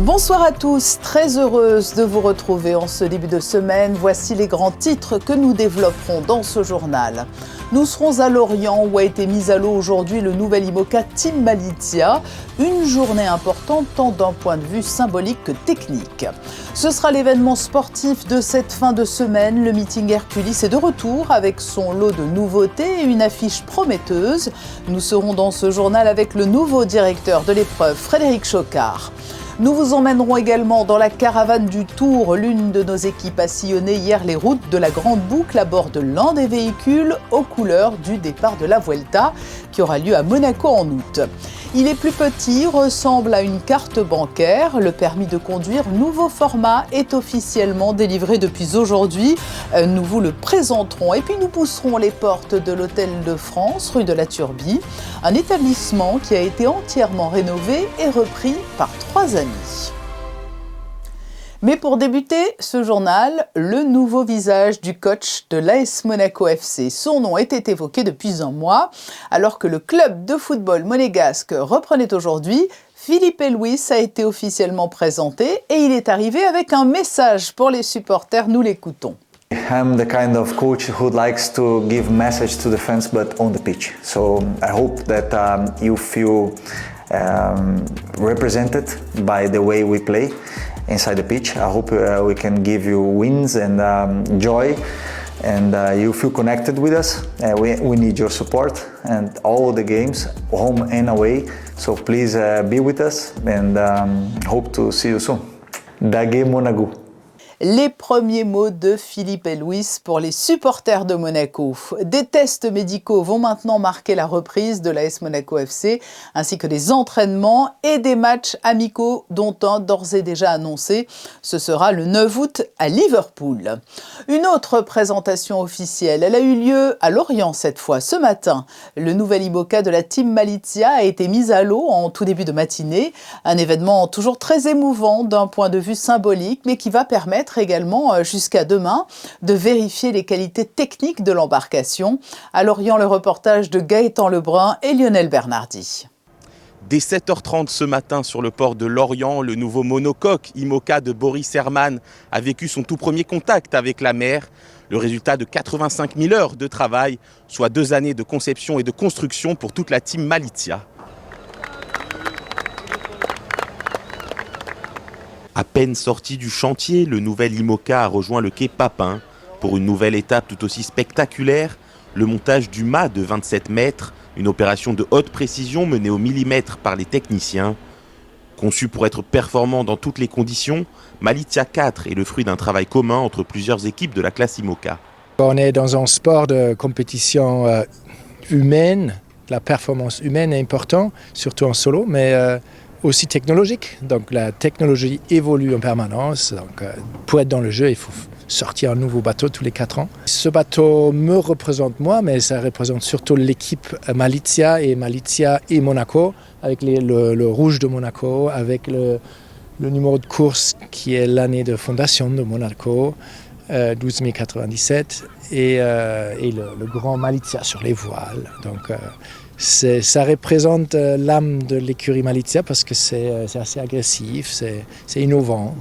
Bonsoir à tous, très heureuse de vous retrouver en ce début de semaine. Voici les grands titres que nous développerons dans ce journal. Nous serons à Lorient où a été mis à l'eau aujourd'hui le nouvel IMOCA Team Malizia. Une journée importante tant d'un point de vue symbolique que technique. Ce sera l'événement sportif de cette fin de semaine. Le meeting Hercules est de retour avec son lot de nouveautés et une affiche prometteuse. Nous serons dans ce journal avec le nouveau directeur de l'épreuve, Frédéric Chocard. Nous vous emmènerons également dans la caravane du Tour. L'une de nos équipes a sillonné hier les routes de la Grande Boucle à bord de l'un des véhicules aux couleurs du départ de la Vuelta qui aura lieu à Monaco en août. Il est plus petit, ressemble à une carte bancaire. Le permis de conduire nouveau format est officiellement délivré depuis aujourd'hui. Nous vous le présenterons et puis nous pousserons les portes de l'Hôtel de France, rue de la Turbie, un établissement qui a été entièrement rénové et repris par 3 amis. Mais pour débuter ce journal, le nouveau visage du coach de l'AS Monaco FC. Son nom était évoqué depuis un mois. Alors que le club de football monégasque reprenait aujourd'hui, Filipe Luis a été officiellement présenté et il est arrivé avec un message pour les supporters. Nous l'écoutons. I'm the kind of coach who likes to give message to the fans, but on the pitch. So I hope that you feel represented by the way we play inside the pitch. I hope we can give you wins and joy, and you feel connected with us. We need your support and all the games, home and away. So please be with us and hope to see you soon. Dage Monaco. Les premiers mots de Filipe Luis pour les supporters de Monaco. Des tests médicaux vont maintenant marquer la reprise de l'AS Monaco FC, ainsi que des entraînements et des matchs amicaux, dont un d'ores et déjà annoncé. Ce sera le 9 août à Liverpool. Une autre présentation officielle, elle a eu lieu à Lorient cette fois, ce matin. Le nouvel IMOCA de la Team Malizia a été mis à l'eau en tout début de matinée. Un événement toujours très émouvant d'un point de vue symbolique, mais qui va permettre également jusqu'à demain de vérifier les qualités techniques de l'embarcation. À Lorient, le reportage de Gaëtan Lebrun et Lionel Bernardi. Dès 7h30 ce matin sur le port de Lorient, le nouveau monocoque IMOCA de Boris Herman a vécu son tout premier contact avec la mer. Le résultat de 85 000 heures de travail, soit 2 années de conception et de construction pour toute la team Malizia. À peine sorti du chantier, le nouvel IMOCA a rejoint le quai Papin pour une nouvelle étape tout aussi spectaculaire, le montage du mât de 27 mètres, une opération de haute précision menée au millimètre par les techniciens. Conçu pour être performant dans toutes les conditions, Malizia 4 est le fruit d'un travail commun entre plusieurs équipes de la classe IMOCA. On est dans un sport de compétition humaine, la performance humaine est importante, surtout en solo, mais aussi technologique. Donc la technologie évolue en permanence. Donc, pour être dans le jeu, il faut sortir un nouveau bateau tous les 4 ans. Ce bateau me représente moi, mais ça représente surtout l'équipe Malizia et Monaco, avec le rouge de Monaco, avec le numéro de course qui est l'année de fondation de Monaco, 12 097, et le grand Malizia sur les voiles. Donc, ça représente l'âme de l'écurie Malizia parce que c'est assez agressif, c'est innovant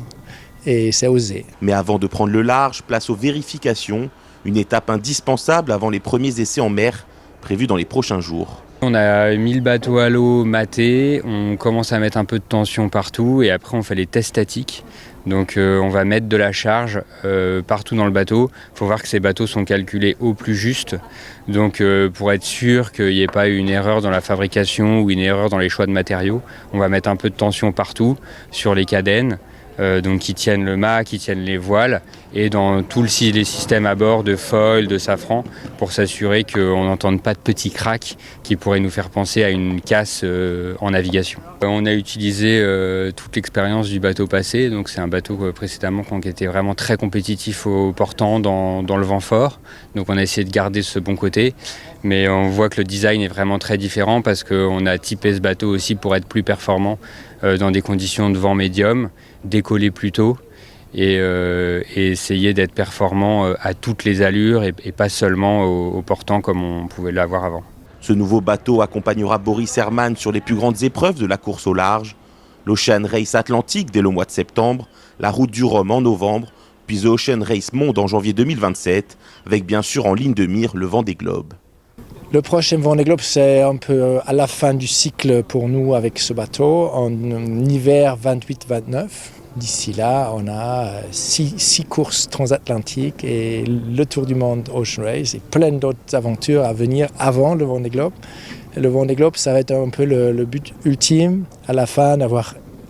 et c'est osé. Mais avant de prendre le large, place aux vérifications, une étape indispensable avant les premiers essais en mer prévus dans les prochains jours. On a mis le bateau à l'eau maté, on commence à mettre un peu de tension partout et après on fait les tests statiques. Donc on va mettre de la charge partout dans le bateau. Il faut voir que ces bateaux sont calculés au plus juste. Donc pour être sûr qu'il n'y ait pas une erreur dans la fabrication ou une erreur dans les choix de matériaux, on va mettre un peu de tension partout sur les cadènes. Donc qui tiennent le mât, qui tiennent les voiles et dans tous les systèmes à bord de foil, de safran pour s'assurer qu'on n'entende pas de petits cracks qui pourraient nous faire penser à une casse en navigation. On a utilisé toute l'expérience du bateau passé, donc c'est un bateau précédemment qui était vraiment très compétitif au portant dans le vent fort, donc on a essayé de garder ce bon côté, mais on voit que le design est vraiment très différent parce qu'on a typé ce bateau aussi pour être plus performant dans des conditions de vent médium, décoller plus tôt et essayer d'être performant à toutes les allures et pas seulement au portant comme on pouvait l'avoir avant. Ce nouveau bateau accompagnera Boris Herman sur les plus grandes épreuves de la course au large. l'Ocean Race Atlantique dès le mois de septembre, la Route du Rhum en novembre, puis The Ocean Race Monde en janvier 2027, avec bien sûr en ligne de mire le Vendée Globe. Le prochain Vendée Globe, c'est un peu à la fin du cycle pour nous avec ce bateau, en hiver 28-29. D'ici là, on a 6 courses transatlantiques et le Tour du Monde Ocean Race et plein d'autres aventures à venir avant le Vendée Globe. Et le Vendée Globe, ça va être un peu le but ultime à la fin,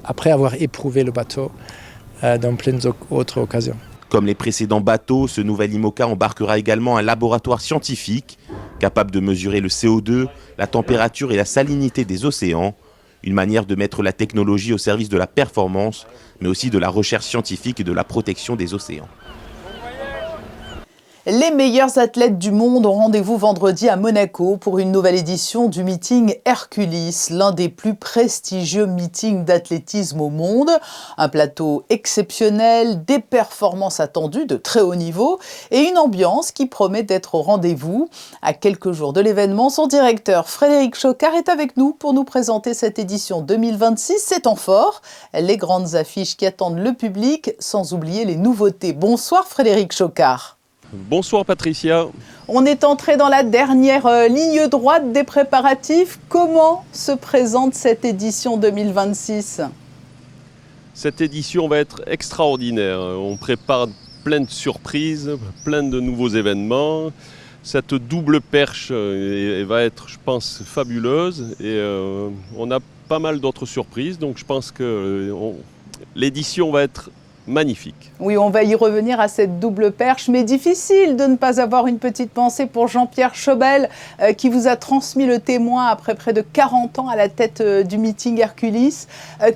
après avoir éprouvé le bateau dans plein d'autres occasions. Comme les précédents bateaux, ce nouvel IMOCA embarquera également un laboratoire scientifique capable de mesurer le CO2, la température et la salinité des océans. Une manière de mettre la technologie au service de la performance, mais aussi de la recherche scientifique et de la protection des océans. Les meilleurs athlètes du monde ont rendez-vous vendredi à Monaco pour une nouvelle édition du meeting Hercules, l'un des plus prestigieux meetings d'athlétisme au monde. Un plateau exceptionnel, des performances attendues de très haut niveau et une ambiance qui promet d'être au rendez-vous. À quelques jours de l'événement, son directeur Frédéric Chocard est avec nous pour nous présenter cette édition 2026. C'est temps fort, les grandes affiches qui attendent le public, sans oublier les nouveautés. Bonsoir Frédéric Chocard. Bonsoir Patricia. On est entré dans la dernière ligne droite des préparatifs. Comment se présente cette édition 2026 ? Cette édition va être extraordinaire. On prépare plein de surprises, plein de nouveaux événements. Cette double perche va être, je pense, fabuleuse. Et on a pas mal d'autres surprises. Donc je pense que l'édition va être magnifique. Oui, on va y revenir à cette double perche, mais difficile de ne pas avoir une petite pensée pour Jean-Pierre Chobel, qui vous a transmis le témoin après près de 40 ans à la tête du meeting Hercules.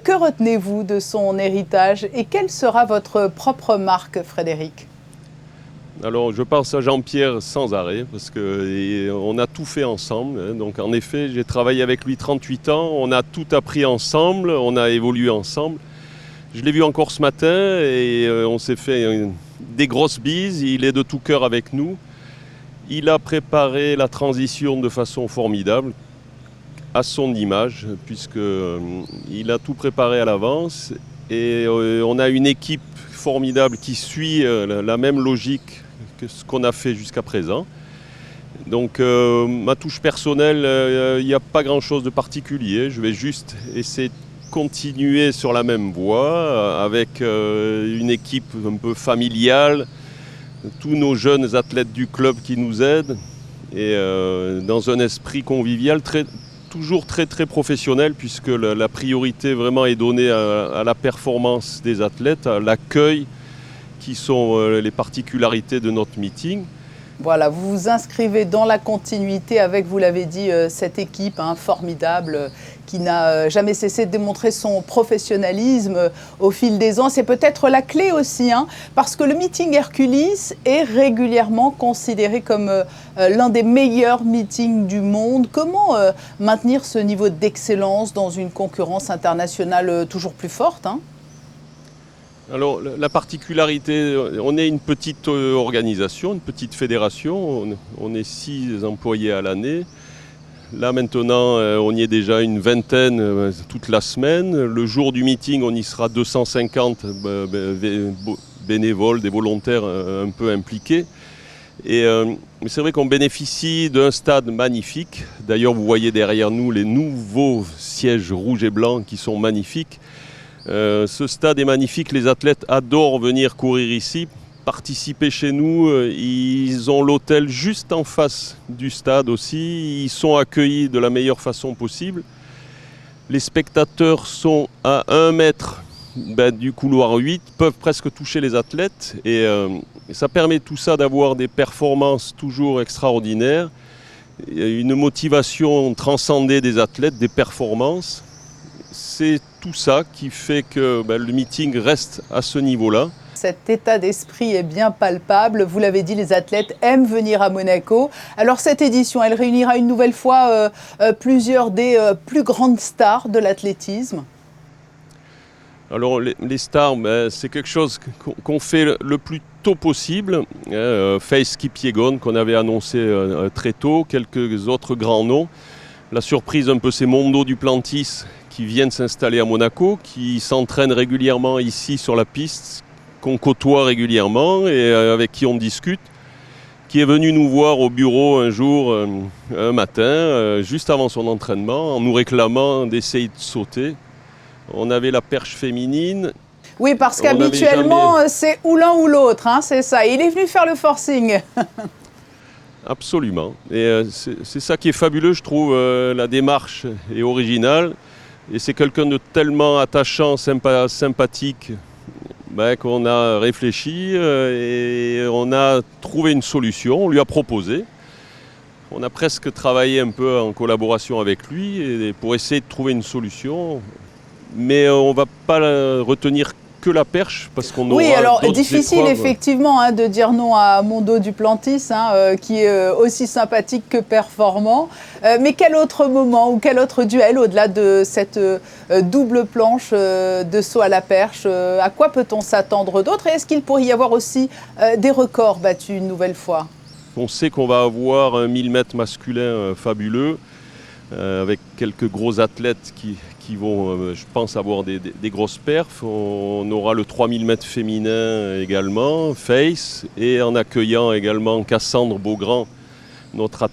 Que retenez-vous de son héritage et quelle sera votre propre marque, Frédéric ? Alors, je pense à Jean-Pierre sans arrêt, parce qu'on a tout fait ensemble. Donc, en effet, j'ai travaillé avec lui 38 ans, on a tout appris ensemble, on a évolué ensemble. Je l'ai vu encore ce matin et on s'est fait des grosses bises. Il est de tout cœur avec nous. Il a préparé la transition de façon formidable, à son image, puisqu'il a tout préparé à l'avance. Et on a une équipe formidable qui suit la même logique que ce qu'on a fait jusqu'à présent. Donc ma touche personnelle, il n'y a pas grand-chose de particulier. Je vais juste essayer de continuer sur la même voie avec une équipe un peu familiale, tous nos jeunes athlètes du club qui nous aident et dans un esprit convivial toujours très professionnel, puisque la priorité vraiment est donnée à la performance des athlètes, à l'accueil qui sont les particularités de notre meeting. Voilà, vous vous inscrivez dans la continuité avec, vous l'avez dit, cette équipe formidable qui n'a jamais cessé de démontrer son professionnalisme au fil des ans. C'est peut-être la clé aussi, parce que le meeting Hercules est régulièrement considéré comme l'un des meilleurs meetings du monde. Comment maintenir ce niveau d'excellence dans une concurrence internationale toujours plus forte, Alors, la particularité, on est une petite organisation, une petite fédération. On est 6 employés à l'année. Là, maintenant, on y est déjà une vingtaine toute la semaine. Le jour du meeting, on y sera 250 bénévoles, des volontaires un peu impliqués. Et c'est vrai qu'on bénéficie d'un stade magnifique. D'ailleurs, vous voyez derrière nous les nouveaux sièges rouges et blancs qui sont magnifiques. Ce stade est magnifique, les athlètes adorent venir courir ici, participer chez nous. Ils ont l'hôtel juste en face du stade aussi, ils sont accueillis de la meilleure façon possible. Les spectateurs sont à 1 mètre du couloir 8, peuvent presque toucher les athlètes et ça permet tout ça d'avoir des performances toujours extraordinaires, une motivation transcendée des athlètes, des performances. C'est tout ça qui fait que le meeting reste à ce niveau-là. Cet état d'esprit est bien palpable. Vous l'avez dit, les athlètes aiment venir à Monaco. Alors cette édition, elle réunira une nouvelle fois plusieurs des plus grandes stars de l'athlétisme. Alors les stars, c'est quelque chose qu'on fait le plus tôt possible. Faith Kipyegon qu'on avait annoncé très tôt, quelques autres grands noms. La surprise un peu, c'est Mondo Duplantis qui viennent s'installer à Monaco, qui s'entraînent régulièrement ici sur la piste, qu'on côtoie régulièrement et avec qui on discute, qui est venu nous voir au bureau un jour, un matin, juste avant son entraînement, en nous réclamant d'essayer de sauter. On avait la perche féminine. Oui, parce qu'habituellement, c'est ou l'un ou l'autre, hein, c'est ça. Il est venu faire le forcing. Absolument. Et c'est ça qui est fabuleux, je trouve. La démarche est originale. Et c'est quelqu'un de tellement attachant, sympathique, qu'on a réfléchi et on a trouvé une solution. On lui a proposé. On a presque travaillé un peu en collaboration avec lui pour essayer de trouver une solution. Mais on ne va pas retenir que la perche parce qu'on aura Oui, alors d'autres difficile épreuves. effectivement de dire non à Mondo Duplantis, qui est aussi sympathique que performant. Mais quel autre moment ou quel autre duel au-delà de cette double planche de saut à la perche, à quoi peut-on s'attendre d'autre? Et est-ce qu'il pourrait y avoir aussi des records battus une nouvelle fois? On sait qu'on va avoir un 1000 mètres masculin fabuleux avec quelques gros athlètes qui vont, je pense, avoir des grosses perfs. On aura le 3000 mètres féminin également, Face, et en accueillant également Cassandre Beaugrand, notre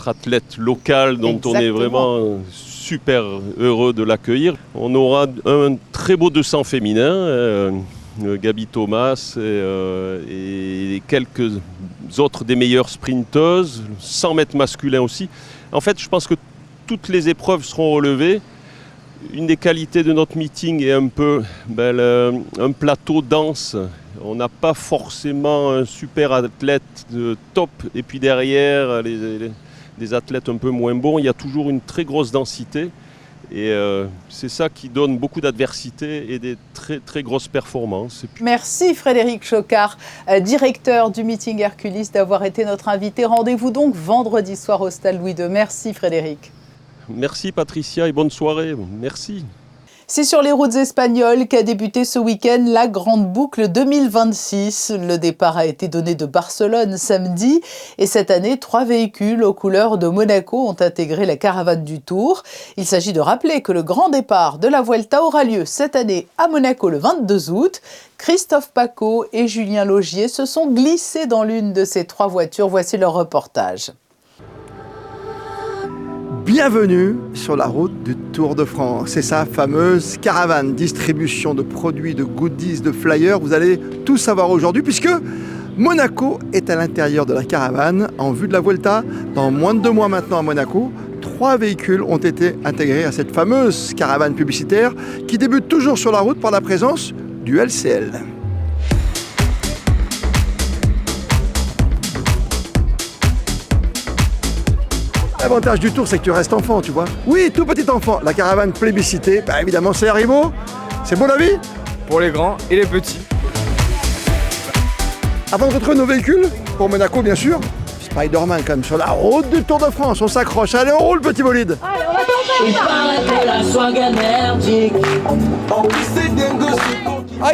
athlète local dont Exactement. on est vraiment super heureux de l'accueillir. On aura un très beau 200 féminin, Gabi Thomas et quelques autres des meilleures sprinteuses, 100 mètres masculin aussi. En fait, je pense que toutes les épreuves seront relevées. Une des qualités de notre meeting est un peu un plateau dense. On n'a pas forcément un super athlète de top et puis derrière des athlètes un peu moins bons. Il y a toujours une très grosse densité et c'est ça qui donne beaucoup d'adversité et des très, très grosses performances. Merci Frédéric Chocard, directeur du meeting Hercules, d'avoir été notre invité. Rendez-vous donc vendredi soir au Stade Louis II. Merci Frédéric. Merci Patricia et bonne soirée. Merci. C'est sur les routes espagnoles qu'a débuté ce week-end la Grande Boucle 2026. Le départ a été donné de Barcelone samedi et cette année, 3 véhicules aux couleurs de Monaco ont intégré la caravane du Tour. Il s'agit de rappeler que le grand départ de la Vuelta aura lieu cette année à Monaco le 22 août. Christophe Pacaud et Julien Laugier se sont glissés dans l'une de ces 3 voitures. Voici leur reportage. Bienvenue sur la route du Tour de France. C'est sa fameuse caravane, distribution de produits, de goodies, de flyers. Vous allez tout savoir aujourd'hui puisque Monaco est à l'intérieur de la caravane en vue de la Vuelta. Dans moins de 2 mois maintenant à Monaco, 3 véhicules ont été intégrés à cette fameuse caravane publicitaire qui débute toujours sur la route par la présence du LCL. L'avantage du Tour, c'est que tu restes enfant, tu vois. Oui, tout petit enfant. La caravane plébiscitée, évidemment, c'est Haribo. C'est beau la vie? Pour les grands et les petits. Avant de retrouver nos véhicules, pour Monaco, bien sûr, Spider-Man, quand même, sur la route du Tour de France. On s'accroche. Allez, on roule, petit bolide.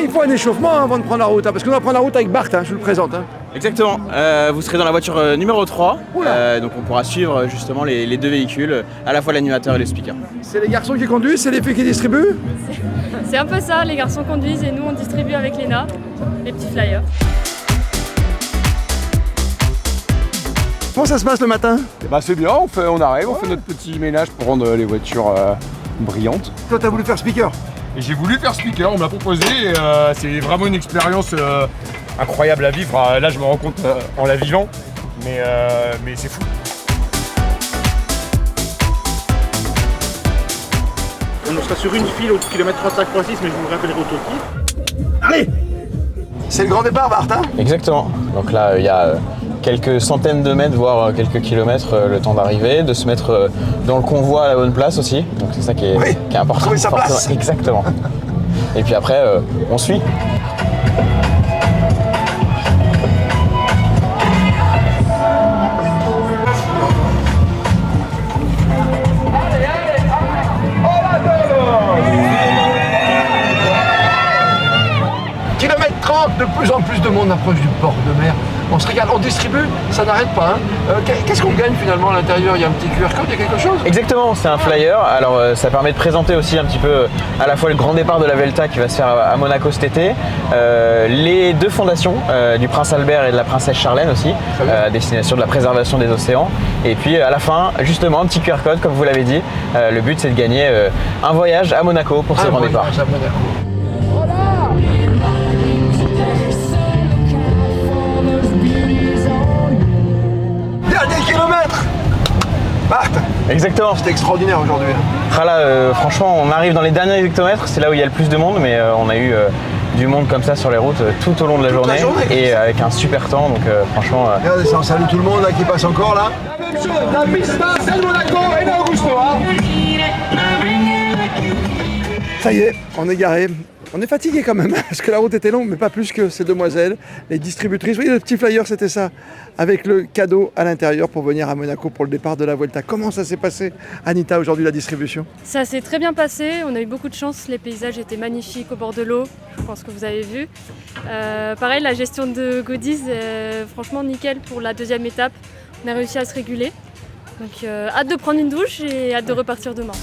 Il faut un échauffement avant de prendre la route, parce qu'on va prendre la route avec Bart, je vous le présente. Exactement, vous serez dans la voiture numéro 3, donc on pourra suivre justement les 2 véhicules, à la fois l'animateur et le speaker. C'est les garçons qui conduisent, c'est les filles qui distribuent? C'est un peu ça, les garçons conduisent et nous on distribue avec Léna, les petits flyers. Comment ça se passe le matin? C'est bien, on arrive, on fait notre petit ménage pour rendre les voitures brillantes. Toi, t'as voulu faire speaker? Et j'ai voulu faire speaker, on m'a proposé, et c'est vraiment une expérience incroyable à vivre. Là, je me rends compte en la vivant, mais c'est fou. On sera sur une file au kilomètre 35.6, mais je vous rappellerai au tour. Allez! C'est le grand départ, Bart, hein? Exactement, donc là il y a quelques centaines de mètres, voire quelques kilomètres le temps d'arriver, de se mettre dans le convoi à la bonne place aussi, donc c'est ça qui est important. Trouver sa place. Exactement. Et puis après, on suit. Kilomètre 30, de plus en plus de Justement, on approche du port de mer. On se régale, on distribue, ça n'arrête pas. Qu'est-ce qu'on gagne finalement à l'intérieur? Il y a un petit QR code, il y a quelque chose? Exactement, c'est un flyer. Alors ça permet de présenter aussi un petit peu à la fois le grand départ de la Vuelta qui va se faire à Monaco cet été, les deux fondations du Prince Albert et de la Princesse Charlène aussi, à destination de la préservation des océans. Et puis à la fin, justement, un petit QR code, comme vous l'avez dit. Le but, c'est de gagner un voyage à Monaco pour ce grand départ. Dernier kilomètre, Marthe. Exactement. C'était extraordinaire aujourd'hui. Ah là, franchement, on arrive dans les derniers hectomètres, c'est là où il y a le plus de monde, mais on a eu du monde comme ça sur les routes tout au long de la journée et avec un super temps, donc franchement... Regardez ça, on salue tout le monde là qui passe encore là. La même chose, la pista, c'est Monaco et la Augusto. Ça y est, on est garé. On est fatigué quand même, parce que la route était longue, mais pas plus que ces demoiselles, les distributrices. Vous voyez, le petit flyer, c'était ça, avec le cadeau à l'intérieur pour venir à Monaco pour le départ de la Vuelta. Comment ça s'est passé, Anita, aujourd'hui, la distribution? Ça s'est très bien passé, on a eu beaucoup de chance, les paysages étaient magnifiques au bord de l'eau, je pense que vous avez vu. Pareil, la gestion de goodies, franchement nickel pour la deuxième étape, on a réussi à se réguler. Donc hâte de prendre une douche et hâte de repartir demain.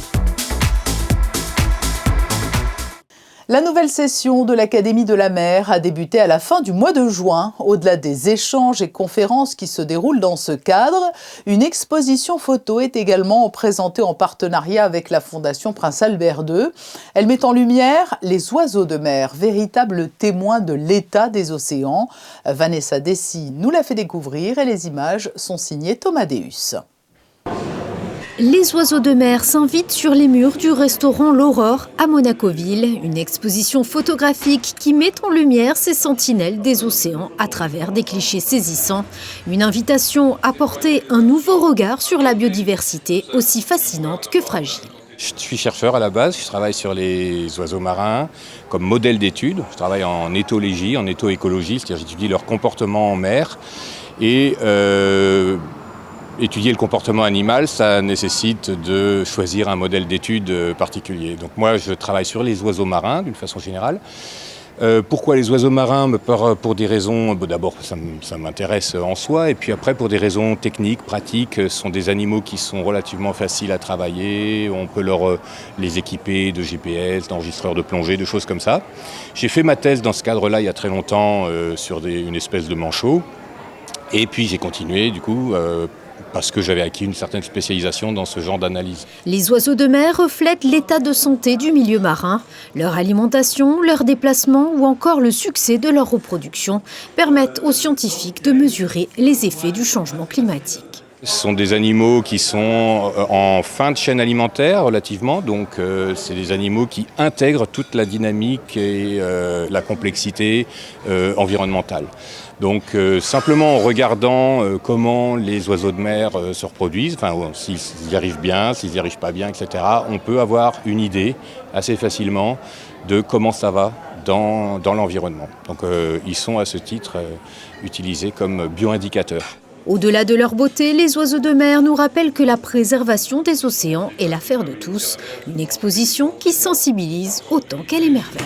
La nouvelle session de l'Académie de la mer a débuté à la fin du mois de juin. Au-delà des échanges et conférences qui se déroulent dans ce cadre, une exposition photo est également présentée en partenariat avec la Fondation Prince Albert II. Elle met en lumière les oiseaux de mer, véritables témoins de l'état des océans. Vanessa Dessy nous l'a fait découvrir et les images sont signées Thomas Deus. Les oiseaux de mer s'invitent sur les murs du restaurant L'Aurore à Monacoville, une exposition photographique qui met en lumière ces sentinelles des océans à travers des clichés saisissants. Une invitation à porter un nouveau regard sur la biodiversité aussi fascinante que fragile. Je suis chercheur à la base, je travaille sur les oiseaux marins comme modèle d'étude. Je travaille en éthologie, en étho-écologie, c'est-à-dire j'étudie leur comportement en mer et étudier le comportement animal, ça nécessite de choisir un modèle d'étude particulier. Donc moi, je travaille sur les oiseaux marins d'une façon générale. Pourquoi les oiseaux marins? Pour des raisons, d'abord ça m'intéresse en soi, et puis après pour des raisons techniques, pratiques. Ce sont des animaux qui sont relativement faciles à travailler, on peut les équiper de GPS, d'enregistreurs de plongée, de choses comme ça. J'ai fait ma thèse dans ce cadre-là il y a très longtemps sur une espèce de manchot, et puis j'ai continué du coup parce que j'avais acquis une certaine spécialisation dans ce genre d'analyse. Les oiseaux de mer reflètent l'état de santé du milieu marin. Leur alimentation, leur déplacement ou encore le succès de leur reproduction permettent aux scientifiques de mesurer les effets du changement climatique. Ce sont des animaux qui sont en fin de chaîne alimentaire relativement, donc c'est des animaux qui intègrent toute la dynamique et la complexité environnementale. Donc simplement en regardant comment les oiseaux de mer se reproduisent, enfin s'ils y arrivent bien, s'ils n'y arrivent pas bien, etc., on peut avoir une idée assez facilement de comment ça va dans l'environnement. Donc ils sont à ce titre utilisés comme bioindicateurs. Au-delà de leur beauté, les oiseaux de mer nous rappellent que la préservation des océans est l'affaire de tous. Une exposition qui sensibilise autant qu'elle émerveille.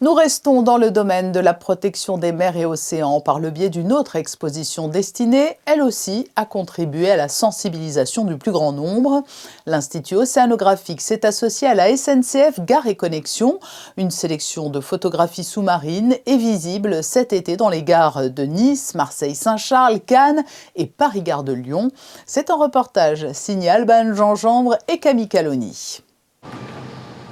Nous restons dans le domaine de la protection des mers et océans par le biais d'une autre exposition destinée, elle aussi, à contribuer à la sensibilisation du plus grand nombre. L'Institut océanographique s'est associé à la SNCF Gare et Connexion. Une sélection de photographies sous-marines est visible cet été dans les gares de Nice, Marseille-Saint-Charles, Cannes et Paris-Gare de Lyon. C'est un reportage signé Alban Gingembre et Camille Caloni.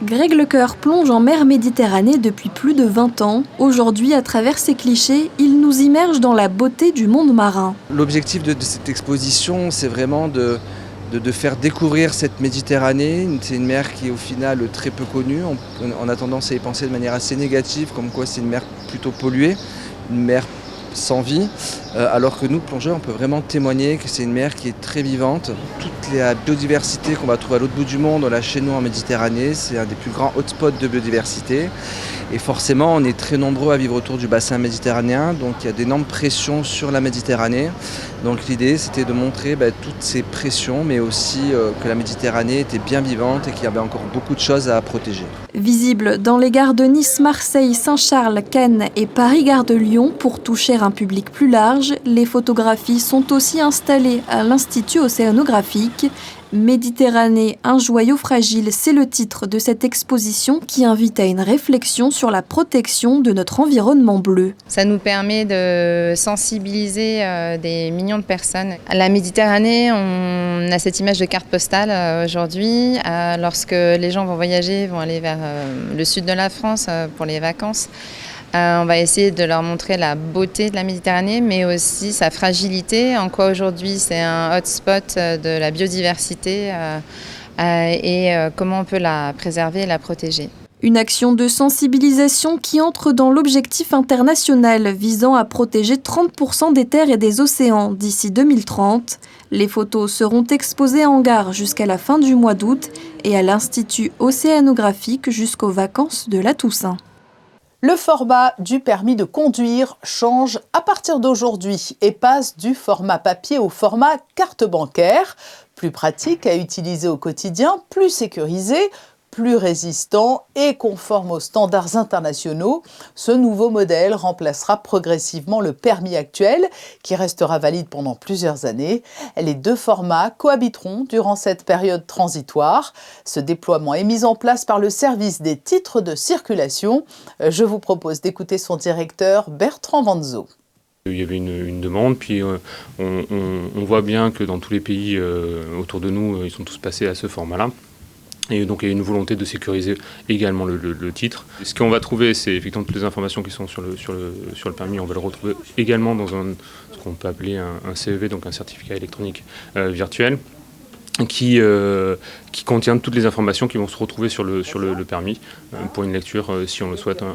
Greg Lecoeur plonge en mer Méditerranée depuis plus de 20 ans. Aujourd'hui, à travers ses clichés, il nous immerge dans la beauté du monde marin. L'objectif de cette exposition, c'est vraiment de faire découvrir cette Méditerranée. C'est une mer qui est au final très peu connue. On a tendance à y penser de manière assez négative, comme quoi c'est une mer plutôt polluée, une mer sans vie, alors que nous, plongeurs, on peut vraiment témoigner que c'est une mer qui est très vivante. Toute la biodiversité qu'on va trouver à l'autre bout du monde, on l'a chez nous en Méditerranée, c'est un des plus grands hotspots de biodiversité. Et forcément, on est très nombreux à vivre autour du bassin méditerranéen, donc il y a d'énormes pressions sur la Méditerranée. Donc l'idée, c'était de montrer toutes ces pressions, mais aussi que la Méditerranée était bien vivante et qu'il y avait encore beaucoup de choses à protéger. Visible dans les gares de Nice, Marseille, Saint-Charles, Cannes et Paris-Gare de Lyon pour toucher un public plus large, les photographies sont aussi installées à l'Institut océanographique. Méditerranée, un joyau fragile, c'est le titre de cette exposition qui invite à une réflexion sur la protection de notre environnement bleu. Ça nous permet de sensibiliser des millions de personnes. À la Méditerranée, on a cette image de carte postale aujourd'hui. Lorsque les gens vont voyager, vont aller vers le sud de la France pour les vacances. On va essayer de leur montrer la beauté de la Méditerranée, mais aussi sa fragilité, en quoi aujourd'hui c'est un hotspot de la biodiversité et comment on peut la préserver et la protéger. Une action de sensibilisation qui entre dans l'objectif international visant à protéger 30% des terres et des océans d'ici 2030. Les photos seront exposées en gare jusqu'à la fin du mois d'août et à l'Institut océanographique jusqu'aux vacances de la Toussaint. Le format du permis de conduire change à partir d'aujourd'hui et passe du format papier au format carte bancaire. Plus pratique à utiliser au quotidien, plus sécurisé, plus résistant et conforme aux standards internationaux. Ce nouveau modèle remplacera progressivement le permis actuel qui restera valide pendant plusieurs années. Les deux formats cohabiteront durant cette période transitoire. Ce déploiement est mis en place par le service des titres de circulation. Je vous propose d'écouter son directeur Bertrand Vanzo. Il y avait une demande, puis on voit bien que dans tous les pays autour de nous, ils sont tous passés à ce format-là. Et donc il y a une volonté de sécuriser également le titre. Ce qu'on va trouver, c'est effectivement toutes les informations qui sont sur le permis. On va le retrouver également dans ce qu'on peut appeler un CEV, donc un certificat électronique virtuel, qui contient toutes les informations qui vont se retrouver sur le permis pour une lecture, si on le souhaite,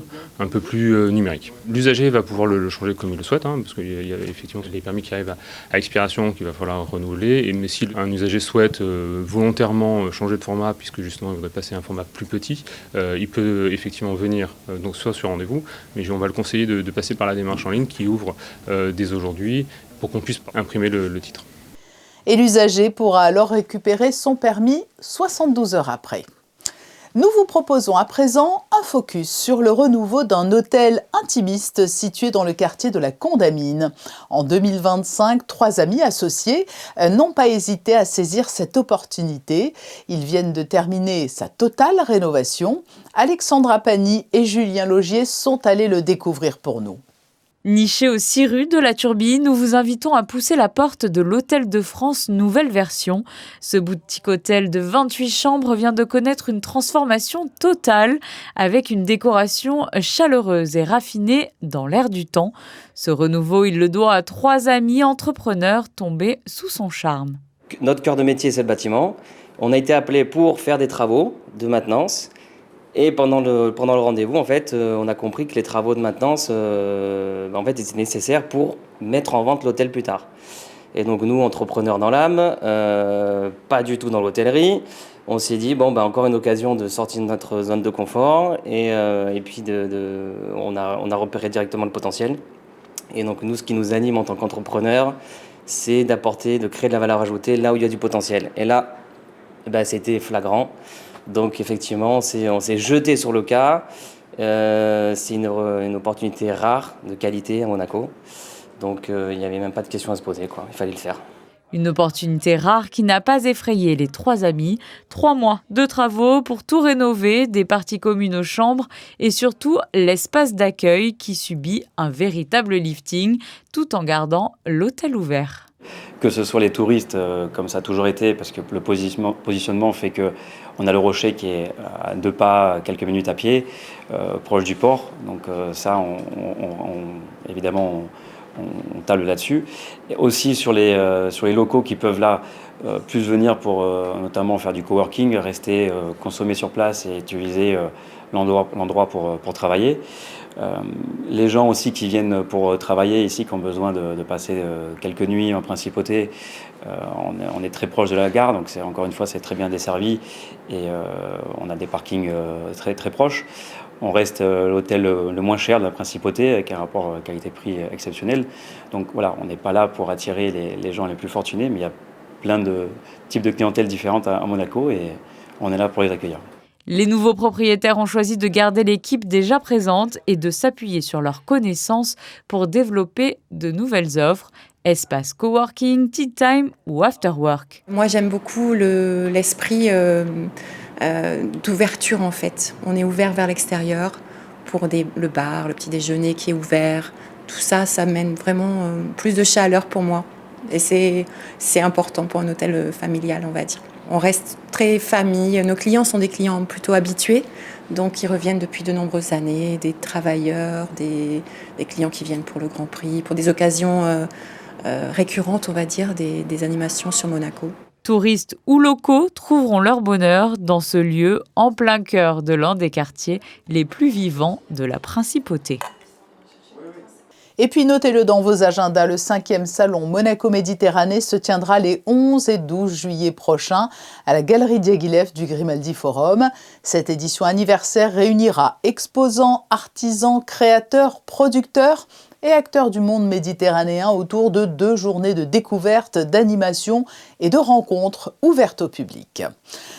un peu plus numérique. L'usager va pouvoir le changer comme il le souhaite, parce qu'il y a effectivement les permis qui arrivent à expiration qu'il va falloir renouveler. Mais si un usager souhaite volontairement changer de format, puisque justement il voudrait passer à un format plus petit, il peut effectivement venir, donc soit sur rendez-vous, mais on va le conseiller de passer par la démarche en ligne qui ouvre dès aujourd'hui pour qu'on puisse imprimer le titre. Et l'usager pourra alors récupérer son permis 72 heures après. Nous vous proposons à présent un focus sur le renouveau d'un hôtel intimiste situé dans le quartier de la Condamine. En 2025, 3 amis associés n'ont pas hésité à saisir cette opportunité. Ils viennent de terminer sa totale rénovation. Alexandra Pani et Julien Logier sont allés le découvrir pour nous. Niché aux 6 rues de la Turbine, nous vous invitons à pousser la porte de l'Hôtel de France nouvelle version. Ce boutique hôtel de 28 chambres vient de connaître une transformation totale avec une décoration chaleureuse et raffinée dans l'air du temps. Ce renouveau, il le doit à 3 amis entrepreneurs tombés sous son charme. Notre cœur de métier, c'est le bâtiment. On a été appelé pour faire des travaux de maintenance. Et pendant le rendez-vous, en fait, on a compris que les travaux de maintenance étaient nécessaires pour mettre en vente l'hôtel plus tard. Et donc nous, entrepreneurs dans l'âme, pas du tout dans l'hôtellerie, on s'est dit, encore une occasion de sortir de notre zone de confort. Et puis on a repéré directement le potentiel. Et donc nous, ce qui nous anime en tant qu'entrepreneurs, c'est de créer de la valeur ajoutée là où il y a du potentiel. Et là, c'était flagrant. Donc effectivement, on s'est jeté sur le cas. C'est une opportunité rare, de qualité à Monaco. Donc il n'y avait même pas de question à se poser, quoi. Il fallait le faire. Une opportunité rare qui n'a pas effrayé les 3 amis. 3 mois de travaux pour tout rénover, des parties communes aux chambres et surtout l'espace d'accueil qui subit un véritable lifting tout en gardant l'hôtel ouvert. Que ce soit les touristes, comme ça a toujours été, parce que le positionnement fait qu'on a le Rocher qui est à 2 pas, quelques minutes à pied, proche du port. Donc ça, évidemment, on table là-dessus. Et aussi sur les locaux qui peuvent là plus venir pour notamment faire du coworking, rester, consommer sur place et utiliser l'endroit pour travailler. Les gens aussi qui viennent pour travailler ici, qui ont besoin de passer quelques nuits en principauté, on est très proche de la gare, donc encore une fois c'est très bien desservi et on a des parkings très très proches. On reste l'hôtel le moins cher de la principauté avec un rapport qualité-prix exceptionnel. Donc voilà, on n'est pas là pour attirer les gens les plus fortunés, mais il y a plein de types de clientèle différentes à Monaco et on est là pour les accueillir. Les nouveaux propriétaires ont choisi de garder l'équipe déjà présente et de s'appuyer sur leurs connaissances pour développer de nouvelles offres, espace coworking, tea time ou after work. Moi, j'aime beaucoup l'esprit d'ouverture en fait. On est ouvert vers l'extérieur pour le bar, le petit déjeuner qui est ouvert. Tout ça, ça mène vraiment plus de chaleur pour moi. Et c'est important pour un hôtel familial, on va dire. On reste très famille. Nos clients sont des clients plutôt habitués, donc ils reviennent depuis de nombreuses années. Des travailleurs, des clients qui viennent pour le Grand Prix, pour des occasions récurrentes, on va dire, des animations sur Monaco. Touristes ou locaux trouveront leur bonheur dans ce lieu en plein cœur de l'un des quartiers les plus vivants de la principauté. Et puis notez-le dans vos agendas, le 5e salon Monaco Méditerranée se tiendra les 11 et 12 juillet prochains à la Galerie Diaghilev du Grimaldi Forum. Cette édition anniversaire réunira exposants, artisans, créateurs, producteurs et acteurs du monde méditerranéen autour de 2 journées de découverte, d'animation et de rencontres ouvertes au public.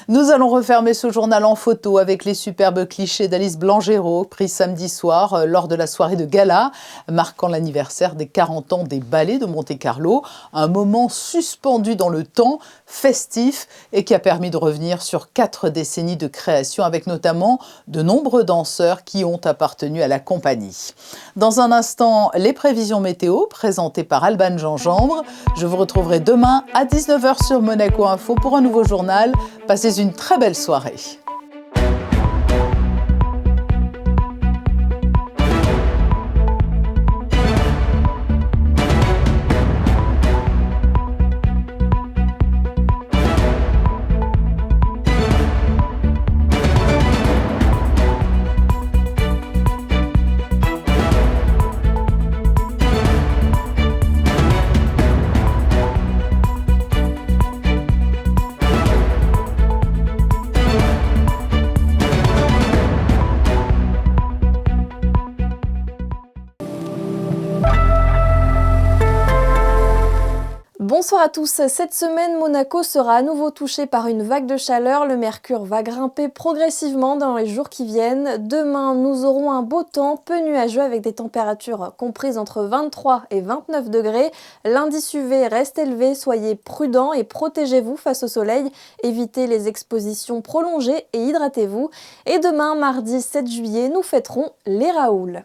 Nous allons refermer ce journal en photo avec les superbes clichés d'Alice Blangero, pris samedi soir lors de la soirée de gala, marquant l'anniversaire des 40 ans des ballets de Monte-Carlo, un moment suspendu dans le temps, festif et qui a permis de revenir sur 4 décennies de création avec notamment de nombreux danseurs qui ont appartenu à la compagnie. Dans un instant, les prévisions météo présentées par Alban Gingembre. Je vous retrouverai demain à 19h sur Monaco Info pour un nouveau journal. Passez une très belle soirée. Bonsoir à tous. Cette semaine, Monaco sera à nouveau touché par une vague de chaleur. Le mercure va grimper progressivement dans les jours qui viennent. Demain, nous aurons un beau temps, peu nuageux avec des températures comprises entre 23 et 29 degrés. L'indice UV reste élevé, soyez prudents et protégez-vous face au soleil. Évitez les expositions prolongées et hydratez-vous. Et demain, mardi 7 juillet, nous fêterons les Raoul.